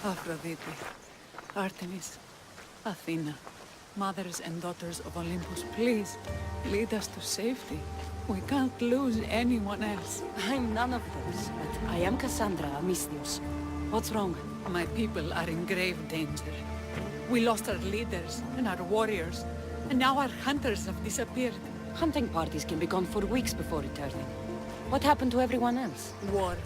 Aphrodite, Artemis, Athena, mothers and daughters of Olympus, please, lead us to safety. We can't lose anyone else. I'm none of those, but I am Cassandra Amistios. What's wrong? My people are in grave danger. We lost our leaders and our warriors, and now our hunters have disappeared. Hunting parties can be gone for weeks before returning. What happened to everyone else? War.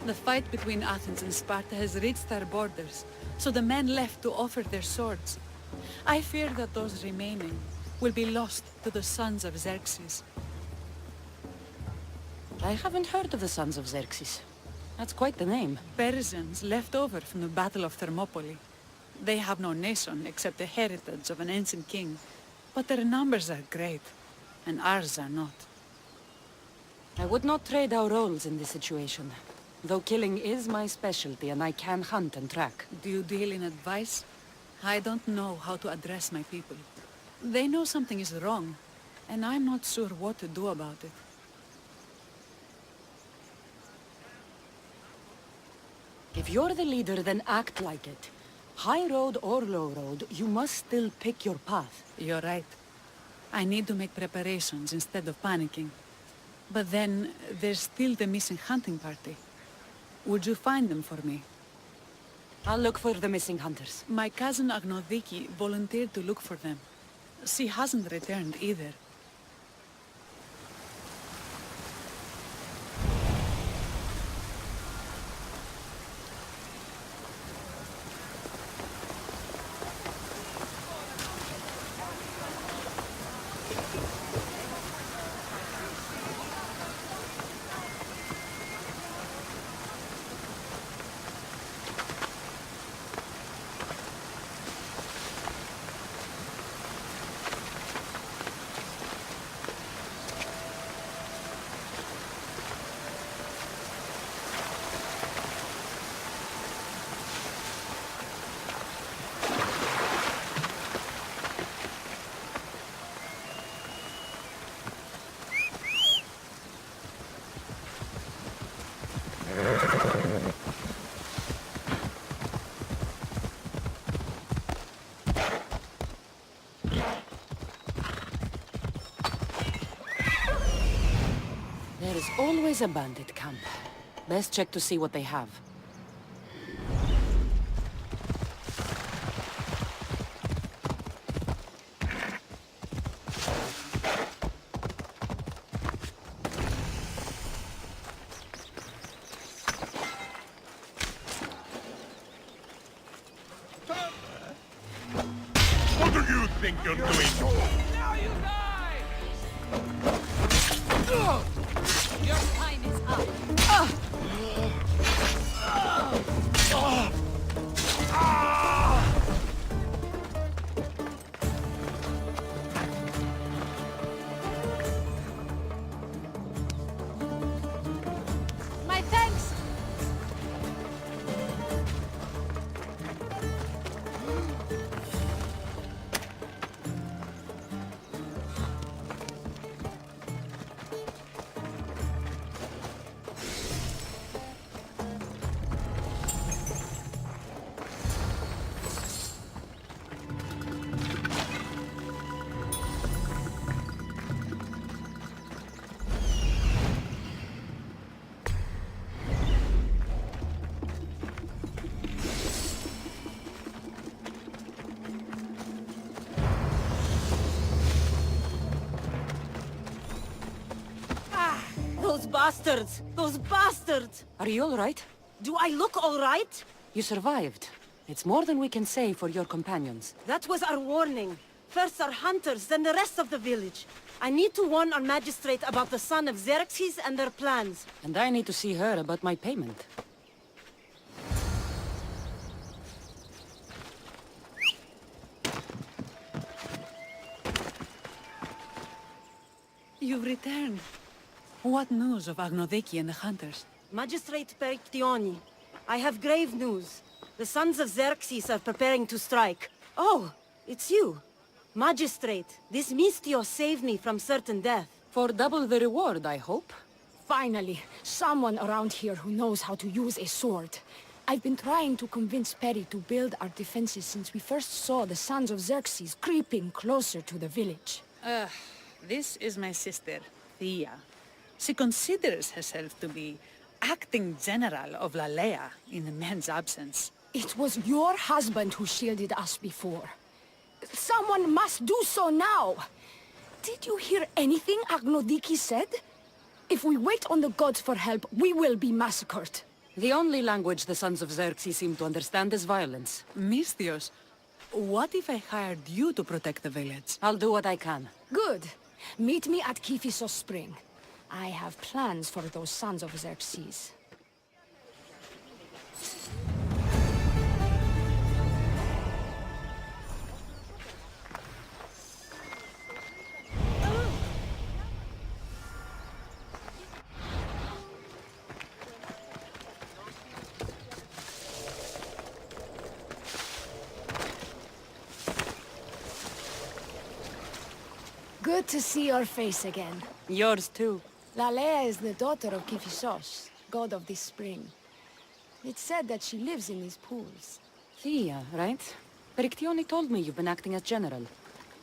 The fight between Athens and Sparta has reached our borders, so the men left to offer their swords. I fear that those remaining will be lost to the sons of Xerxes. I haven't heard of the Sons of Xerxes. That's quite the name. Persians left over from the Battle of Thermopylae. They have no nation except the heritage of an ancient king, but their numbers are great, and ours are not. I would not trade our roles in this situation. Though killing is my specialty and I can hunt and track. Do you deal in advice? I don't know how to address my people. They know something is wrong, and I'm not sure what to do about it. If you're the leader, then act like it. High road or low road, you must still pick your path. You're right. I need to make preparations instead of panicking. But then, there's still the missing hunting party. Would you find them for me? I'll look for the missing hunters. My cousin Agnodiki volunteered to look for them. She hasn't returned either. There is always a bandit camp. Best check to see what they have. What do you think you're doing? Now you die! Your time is up. My thanks! Those bastards! Those bastards! Are you all right? Do I look all right? You survived. It's more than we can say for your companions. That was our warning. First our hunters, then the rest of the village. I need to warn our magistrate about the son of Xerxes and their plans. And I need to see her about my payment. You've returned. What news of Agnodiki and the hunters? Magistrate Perictioni, I have grave news. The sons of Xerxes are preparing to strike. Oh, it's you. Magistrate, this Mistio saved me from certain death. For double the reward, I hope. Finally, someone around here who knows how to use a sword. I've been trying to convince Perry to build our defenses since we first saw the Sons of Xerxes creeping closer to the village. This is my sister, Thea. She considers herself to be acting general of Lalaia in the men's absence. It was your husband who shielded us before. Someone must do so now! Did you hear anything Agnodiki said? If we wait on the gods for help, we will be massacred. The only language the Sons of Xerxes seem to understand is violence. Misthios, what if I hired you to protect the village? I'll do what I can. Good. Meet me at Kiphisos Spring. I have plans for those Sons of Xerxes. Good to see your face again. Yours too. Lalaia is the daughter of Kiphisos, god of this spring. It's said that she lives in these pools. Thea, right? Perictione told me you've been acting as general.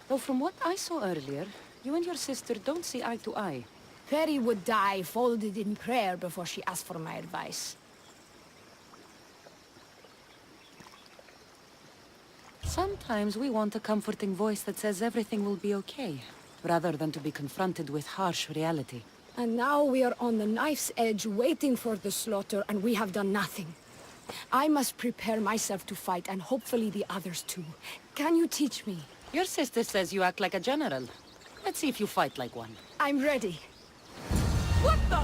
Though from what I saw earlier, you and your sister don't see eye to eye. Perry would die folded in prayer before she asked for my advice. Sometimes we want a comforting voice that says everything will be okay, rather than to be confronted with harsh reality. And now we are on the knife's edge waiting for the slaughter, and we have done nothing. I must prepare myself to fight, and hopefully the others too. Can you teach me? Your sister says you act like a general. Let's see if you fight like one. I'm ready. What the?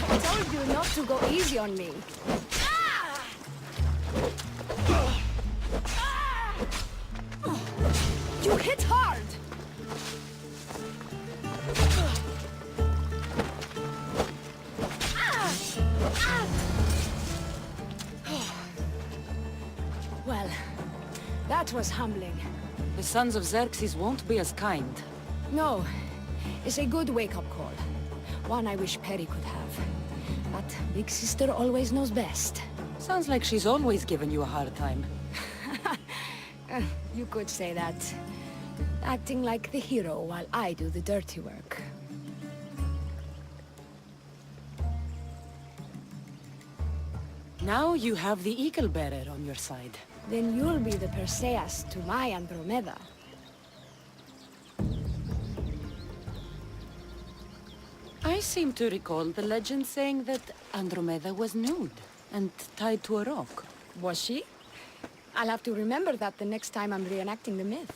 I told you not to go easy on me. You hit hard! Well, that was humbling. The Sons of Xerxes won't be as kind. No, it's a good wake-up call. One I wish Perry could have. But Big Sister always knows best. Sounds like she's always given you a hard time. You could say that. Acting like the hero while I do the dirty work. Now you have the Eagle Bearer on your side. Then you'll be the Perseus to my Andromeda. I seem to recall the legend saying that Andromeda was nude and tied to a rock. Was she? I'll have to remember that the next time I'm reenacting the myth.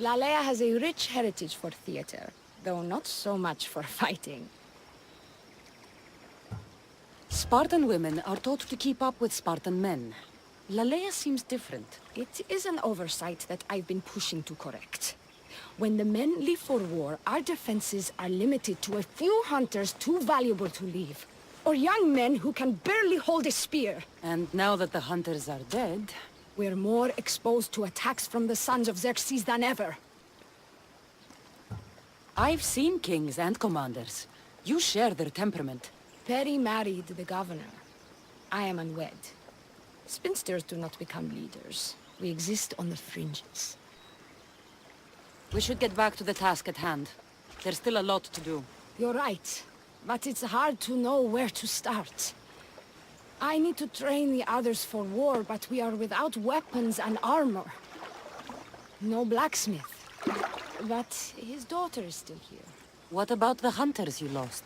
Lalaia has a rich heritage for theater, though not so much for fighting. Spartan women are taught to keep up with Spartan men. Lalaia seems different. It is an oversight that I've been pushing to correct. When the men leave for war, our defenses are limited to a few hunters too valuable to leave. Or young men who can barely hold a spear. And now that the hunters are dead... We're more exposed to attacks from the Sons of Xerxes than ever. I've seen kings and commanders. You share their temperament. Perry married the governor. I am unwed. Spinsters do not become leaders. We exist on the fringes. We should get back to the task at hand. There's still a lot to do. You're right, but it's hard to know where to start. I need to train the others for war, but we are without weapons and armor. No blacksmith. But his daughter is still here. What about the hunters you lost?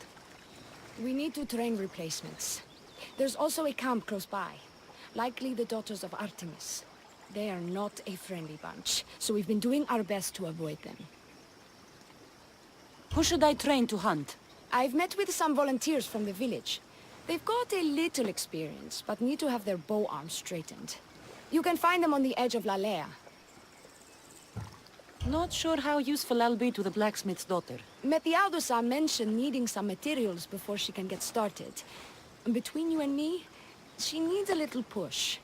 We need to train replacements. There's also a camp close by. Likely the daughters of Artemis. They are not a friendly bunch, so we've been doing our best to avoid them. Who should I train to hunt? I've met with some volunteers from the village. They've got a little experience, but need to have their bow arms straightened. You can find them on the edge of Lalaia. Not sure how useful I'll be to the blacksmith's daughter. Methialdosa mentioned needing some materials before she can get started. And between you and me, she needs a little push.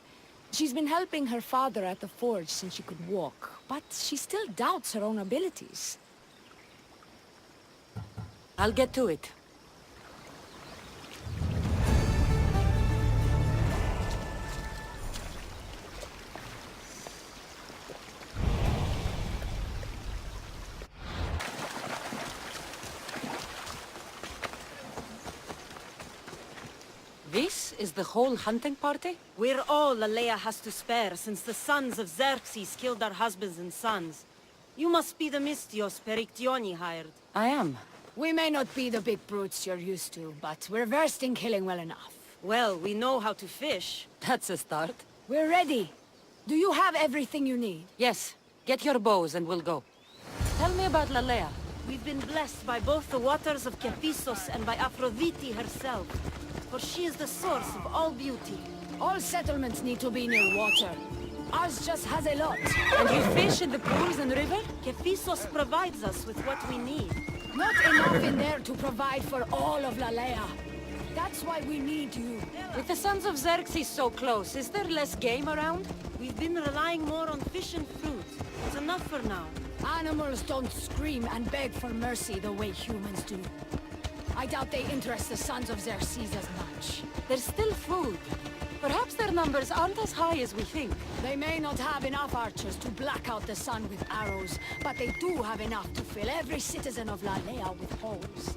She's been helping her father at the forge since she could walk, but she still doubts her own abilities. I'll get to it. This is the whole hunting party? We're all Lalaia has to spare since the sons of Xerxes killed our husbands and sons. You must be the Mystios Perictioni hired. I am. We may not be the big brutes you're used to, but we're versed in killing well enough. Well, we know how to fish. That's a start. We're ready. Do you have everything you need? Yes. Get your bows and we'll go. Tell me about Lalaia. We've been blessed by both the waters of Kephissos and by Aphrodite herself. For she is the source of all beauty. All settlements need to be near water. Ours just has a lot. And you fish in the pools and river? Kephissos provides us with what we need. Not enough in there to provide for all of Lalaia. That's why we need you. With the sons of Xerxes so close, is there less game around? We've been relying more on fish and fruit. It's enough for now. Animals don't scream and beg for mercy the way humans do. I doubt they interest the sons of Xerxes as much. There's still food. Perhaps their numbers aren't as high as we think. They may not have enough archers to black out the sun with arrows, but they do have enough to fill every citizen of Lalaia with holes.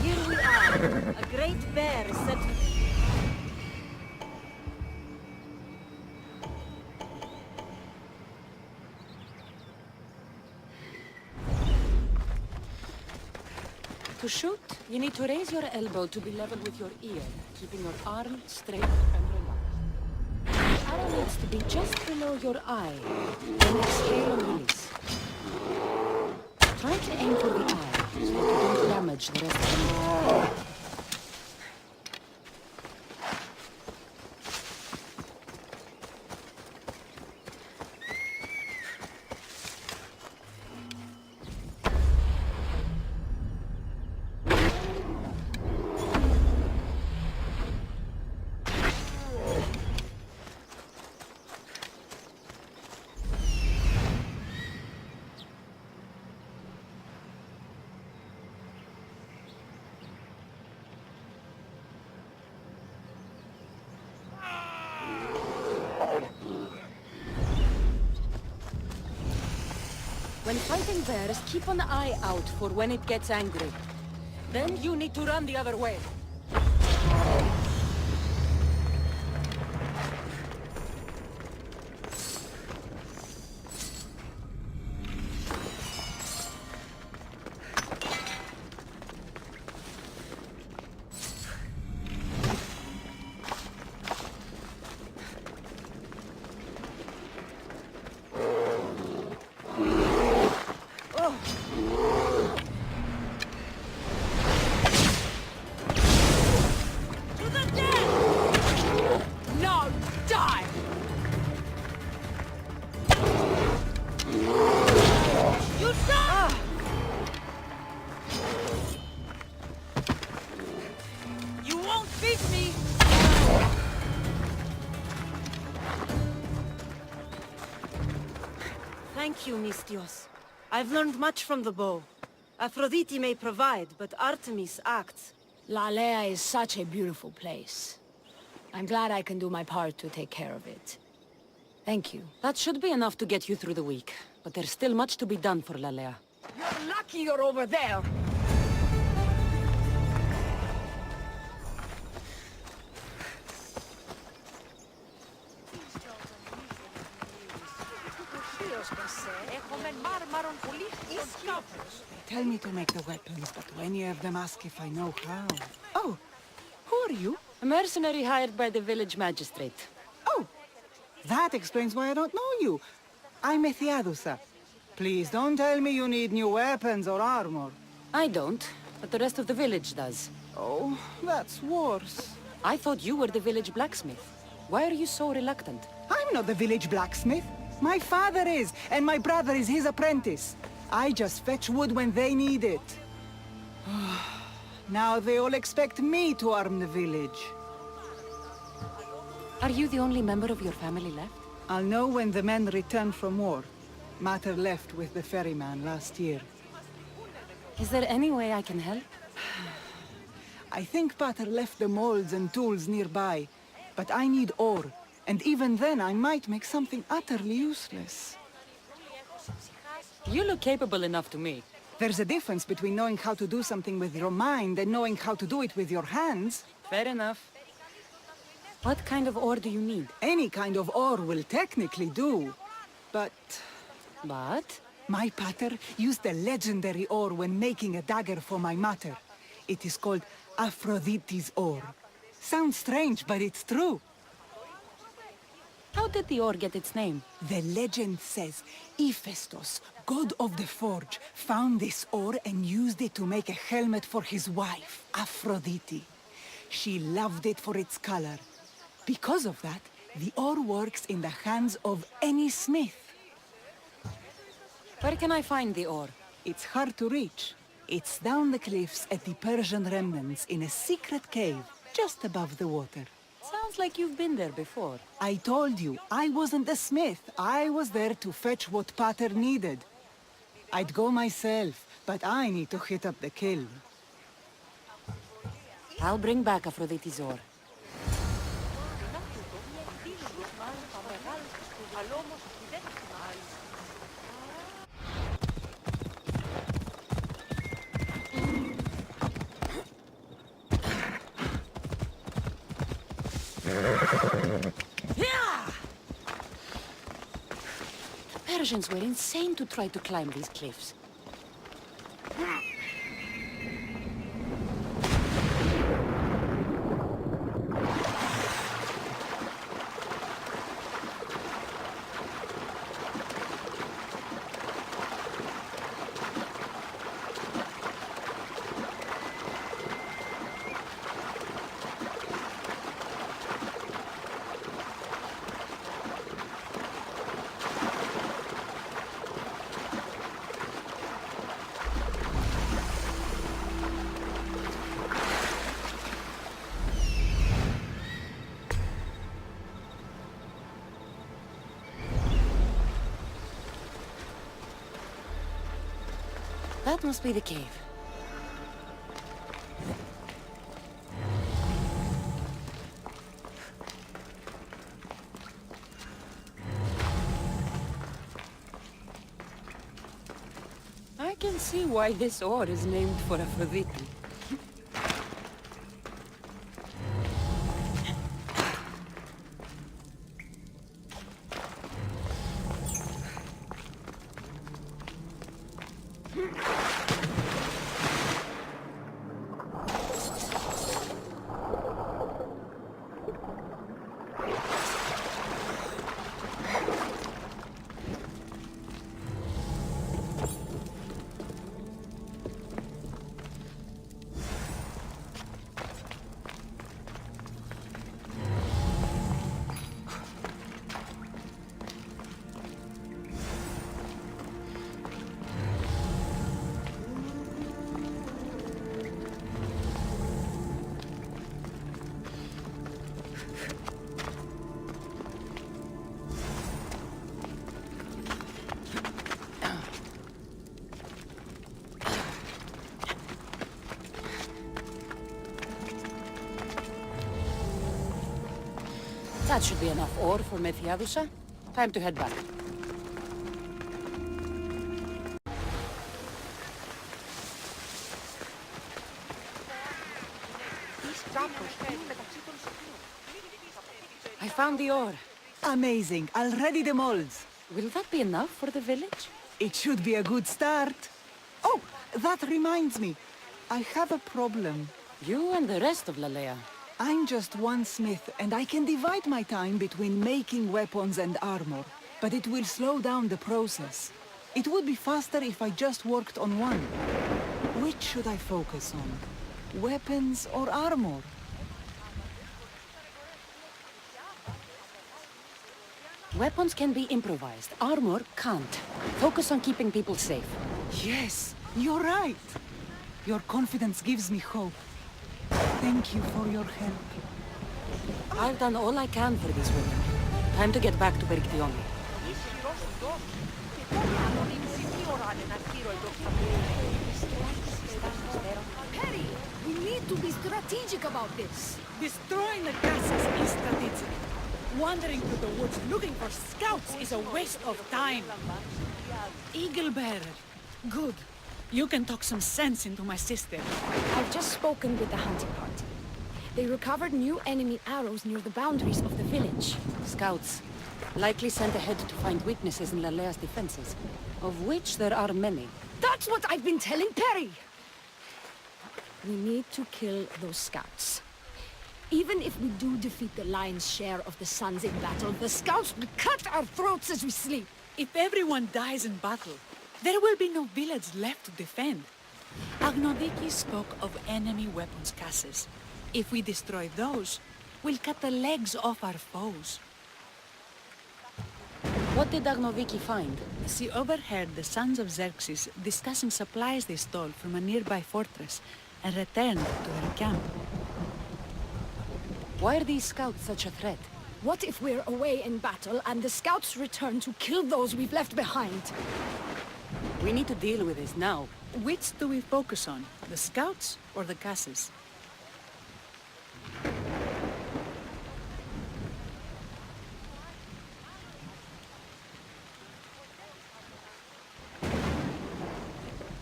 Here we are. A great bear set... To shoot, you need to raise your elbow to be level with your ear, keeping your arm straight and relaxed. The arrow needs to be just below your eye. Then exhale and release. Try to aim for the eye, so that you don't damage the rest of the body. When fighting bears, keep an eye out for when it gets angry. Then you need to run the other way. Thank you, Mystios. I've learned much from the bow. Aphrodite may provide, but Artemis acts. Lalaia is such a beautiful place. I'm glad I can do my part to take care of it. Thank you. That should be enough to get you through the week. But there's still much to be done for Lalaia. You're lucky you're over there! They tell me to make the weapons, but any of them ask if I know how. Oh, who are you? A mercenary hired by the village magistrate. Oh, that explains why I don't know you. I'm Ethiadusa. Please don't tell me you need new weapons or armor. I don't, but the rest of the village does. Oh, that's worse. I thought you were the village blacksmith. Why are you so reluctant? I'm not the village blacksmith. My father is, and my brother is his apprentice. I just fetch wood when they need it. Now they all expect me to arm the village. Are you the only member of your family left? I'll know when the men return from war. Mater left with the ferryman last year. Is there any way I can help? I think Pater left the molds and tools nearby, but I need ore, and even then I might make something utterly useless. You look capable enough to me. There's a difference between knowing how to do something with your mind and knowing how to do it with your hands. Fair enough. What kind of ore do you need? Any kind of ore will technically do, but... But? My pater used a legendary ore when making a dagger for my mater. It is called Aphrodite's ore. Sounds strange, but it's true. How did the ore get its name? The legend says Hephaestus, god of the forge, found this ore and used it to make a helmet for his wife, Aphrodite. She loved it for its color. Because of that, the ore works in the hands of any smith. Where can I find the ore? It's hard to reach. It's down the cliffs at the Persian remnants in a secret cave, just above the water. Sounds like you've been there before. I told you, I wasn't a smith. I was there to fetch what Pater needed. I'd go myself, but I need to hit up the kiln. I'll bring back Aphrodite's ore. The Persians were insane to try to climb these cliffs. That must be the cave. I can see why this ore is named for Aphrodite. That should be enough ore for Methiadusa. Time to head back. I found the ore. Amazing. I'll ready the molds. Will that be enough for the village? It should be a good start. Oh, that reminds me. I have a problem. You and the rest of Lalaia. I'm just one smith, and I can divide my time between making weapons and armor, but it will slow down the process. It would be faster if I just worked on one. Which should I focus on? Weapons or armor? Weapons can be improvised. Armor can't. Focus on keeping people safe. Yes, you're right. Your confidence gives me hope. Thank you for your help. I've done all I can for these women. Time to get back to Bergtione. Perry, we need to be strategic about this. Destroying the castles is strategic. Wandering through the woods looking for scouts is a waste of time. Eagle Bearer. Good. You can talk some sense into my system. I've just spoken with the hunting party. They recovered new enemy arrows near the boundaries of the village. Scouts. Likely sent ahead to find weaknesses in Lalaia's defenses, of which there are many. That's what I've been telling Perry! We need to kill those scouts. Even if we do defeat the lion's share of the Sons in battle, the scouts will cut our throats as we sleep. If everyone dies in battle, there will be no village left to defend. Agnodiki spoke of enemy weapons caches. If we destroy those, we'll cut the legs off our foes. What did Agnoviki find? She overheard the sons of Xerxes discussing supplies they stole from a nearby fortress and returned to their camp. Why are these scouts such a threat? What if we're away in battle and the scouts return to kill those we've left behind? We need to deal with this now. Which do we focus on? The scouts or the caches?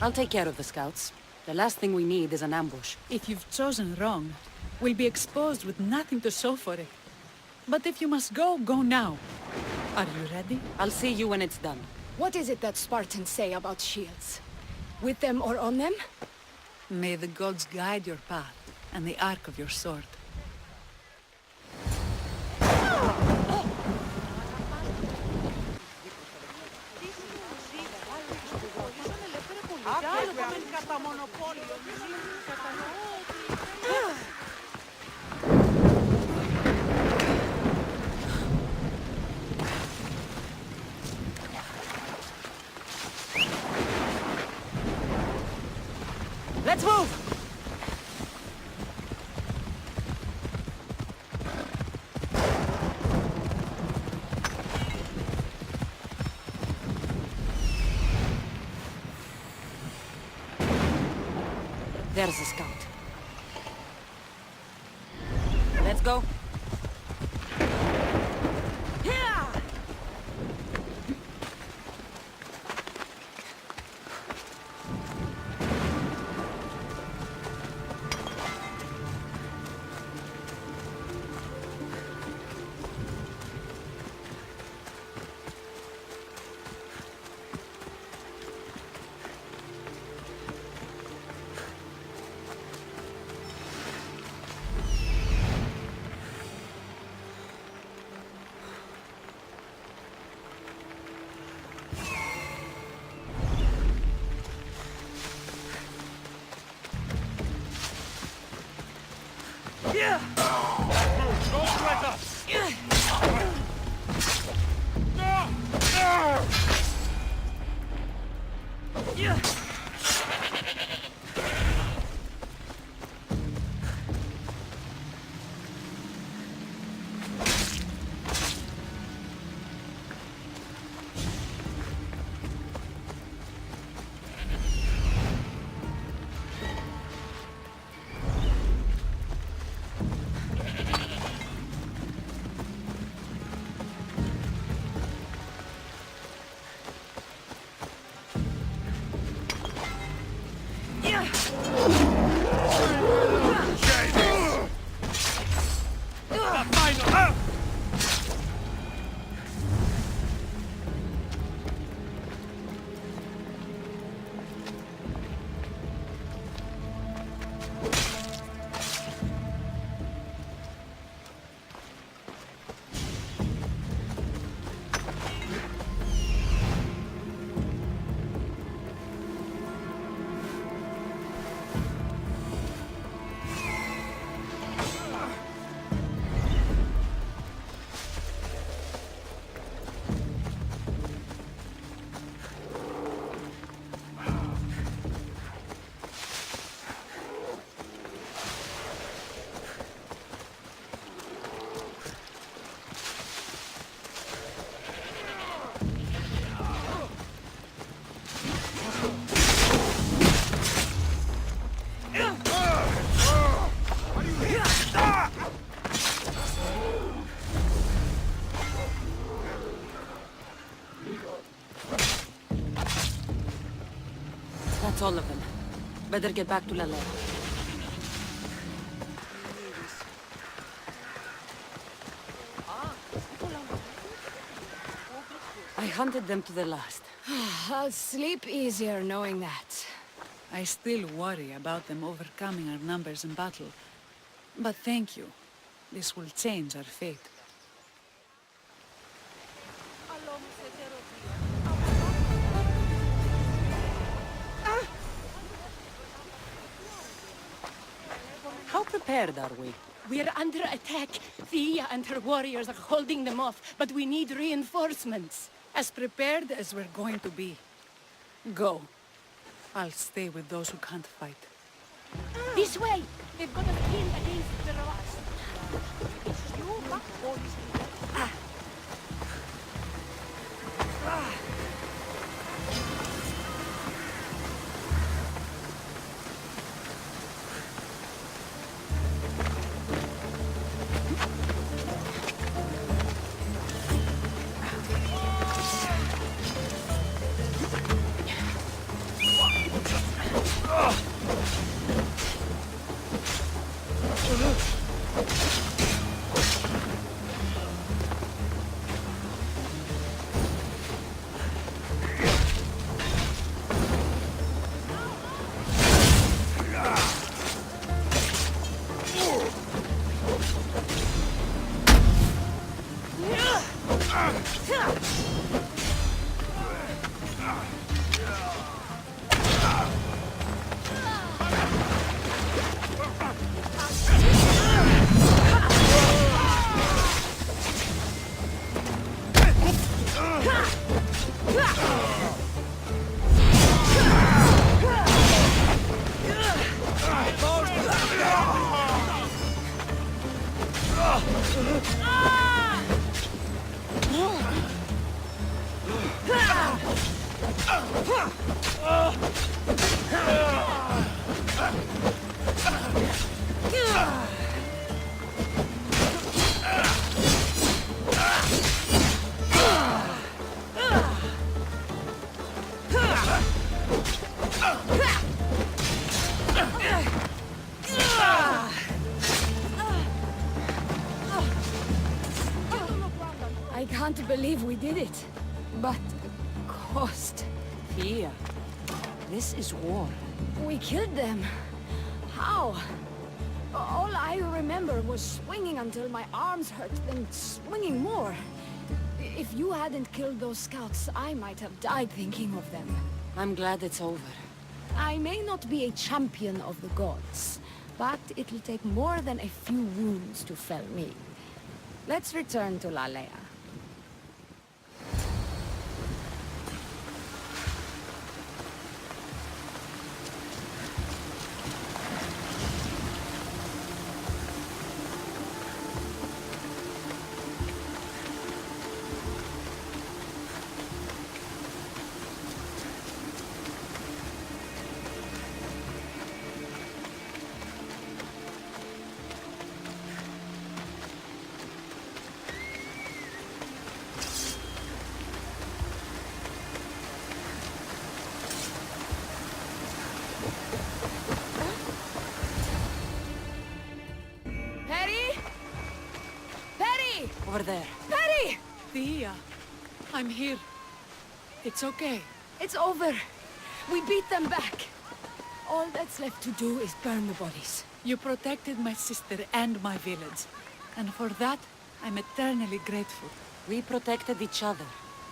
I'll take care of the scouts. The last thing we need is an ambush. If you've chosen wrong, we'll be exposed with nothing to show for it. But if you must go, go now. Are you ready? I'll see you when it's done. What is it that Spartans say about shields? With them or on them? May the gods guide your path and the arc of your sword. Let's move! There's a scout. Let's go. Don't let us! That's all of them. Better get back to Lalaia. I hunted them to the last. I'll sleep easier knowing that. I still worry about them overcoming our numbers in battle. But thank you. This will change our fate. How prepared are we? We're under attack. Thea and her warriors are holding them off, but we need reinforcements. As prepared as we're going to be. Go. I'll stay with those who can't fight. This way! They've got us pinned against the rocks. I can't believe we did it. But the cost. Thea, this is war. We killed them. How? All I remember was swinging until my arms hurt, then swinging more. If you hadn't killed those scouts, I might have died thinking of them. I'm glad it's over. I may not be a champion of the gods, but it'll take more than a few wounds to fell me. Let's return to Lalaia. Over there. Perry! Thea, I'm here. It's okay. It's over. We beat them back. All that's left to do is burn the bodies. You protected my sister and my village. And for that, I'm eternally grateful. We protected each other.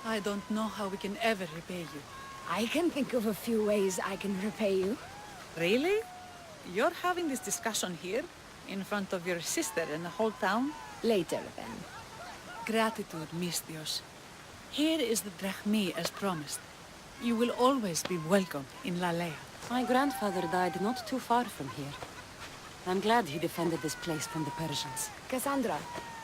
I don't know how we can ever repay you. I can think of a few ways I can repay you. Really? You're having this discussion here? In front of your sister and the whole town? Later, then. Gratitude, Mistios. Here is the drachmi as promised. You will always be welcome in Lalaia. My grandfather died not too far from here. I'm glad he defended this place from the Persians. Cassandra,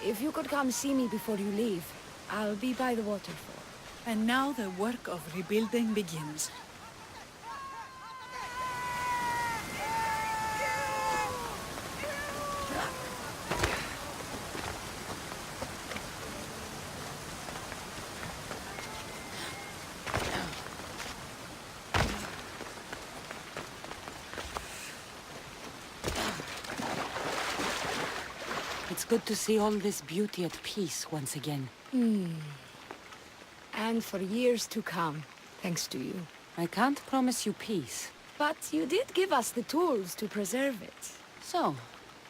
if you could come see me before you leave, I'll be by the waterfall. And now the work of rebuilding begins. It's good to see all this beauty at peace once again. And for years to come, thanks to you. I can't promise you peace. But you did give us the tools to preserve it. So,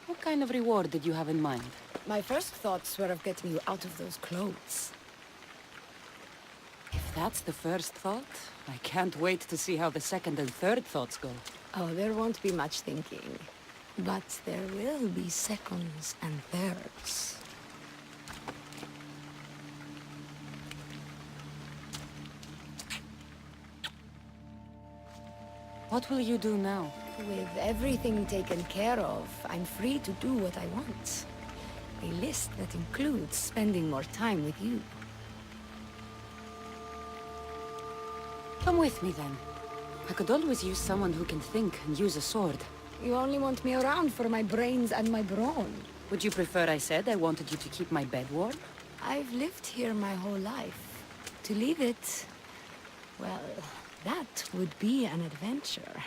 what kind of reward did you have in mind? My first thoughts were of getting you out of those clothes. If that's the first thought, I can't wait to see how the second and third thoughts go. Oh, there won't be much thinking. But there will be seconds and thirds. What will you do now? With everything taken care of, I'm free to do what I want. A list that includes spending more time with you. Come with me then. I could always use someone who can think and use a sword. You only want me around for my brains and my brawn. Would you prefer I said I wanted you to keep my bed warm? I've lived here my whole life. To leave it, well, that would be an adventure.